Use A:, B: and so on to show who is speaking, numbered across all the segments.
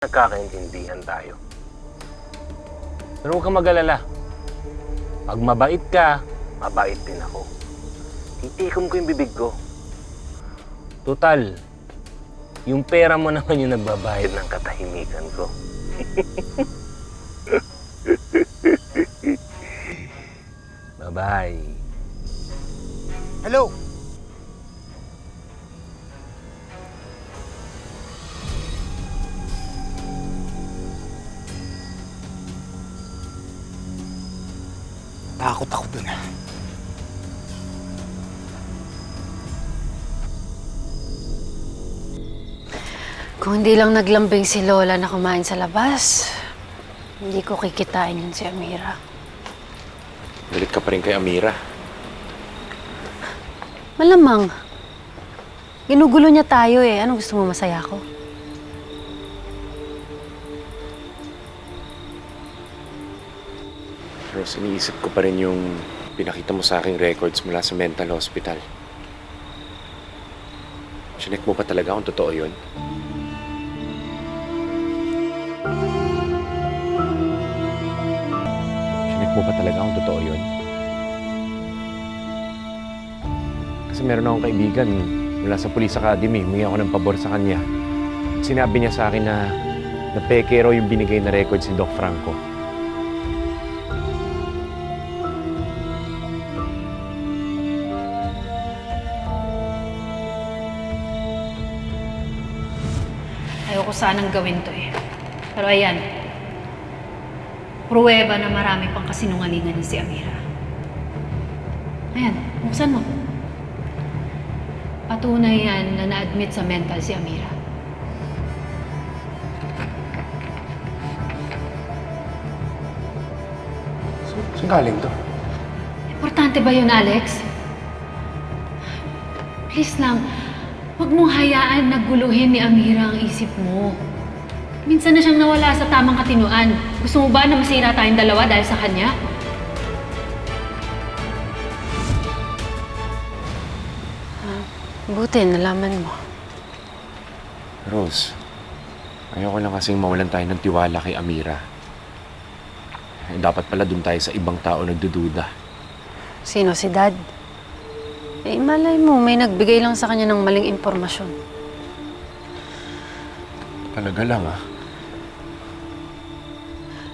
A: nagkakaintindihan tayo. Pero huwag kang mag-alala. Pag mabait ka, mabait din ako. Titikom ko yung bibig ko. Total, yung pera mo naman yung nagbabayad ng katahimikan ko. Bye-bye.
B: Hello? Takot ako dun.
C: Kung hindi lang naglambing si Lola na kumain sa labas, hindi ko kikitain yun si Amira.
D: Galit ka pa rin kay Amira.
C: Malamang. Ginugulo niya tayo eh. Ano gusto mo, masaya ko?
D: Rose, iniisip ko pa rin yung pinakita mo sa aking records mula sa mental hospital. Sinek mo pa talaga kung totoo yun? Sinek mo pa talaga kung totoo yun? Kasi meron akong kaibigan mula sa Police Academy. Humingi ako ng pabor sa kanya. Sinabi niya sa akin na peke raw yung binigay na record si Doc Franco.
C: Ayoko sanang gawin to eh. Pero ayan, pruweba na marami pang kasinungalingan ni si Amira. Ayan, buksan mo. Patunay yan na na-admit sa mental si Amira.
D: Saan galing to?
C: Importante ba yun, Alex? Please lang, huwag mong hayaan na guluhin ni Amira ang isip mo. Minsan na siyang nawala sa tamang katinuan. Gusto mo ba na masira tayong dalawa dahil sa kanya? Buti, nalaman mo.
D: Rose, ayoko lang kasing mawalan tayo ng tiwala kay Amira. Dapat pala dun tayo sa ibang tao nagdududa.
C: Sino, si Dad? Eh, malay mo, may nagbigay lang sa kanya ng maling impormasyon.
D: Talaga lang ah.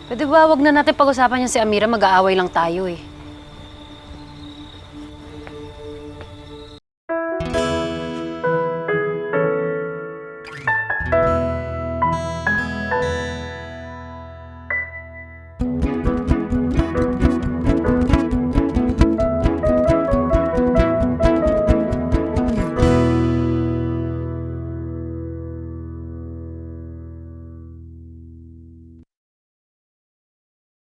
C: Pwede ba wag na natin pag-usapan niya si Amira? Mag-aaway lang tayo eh.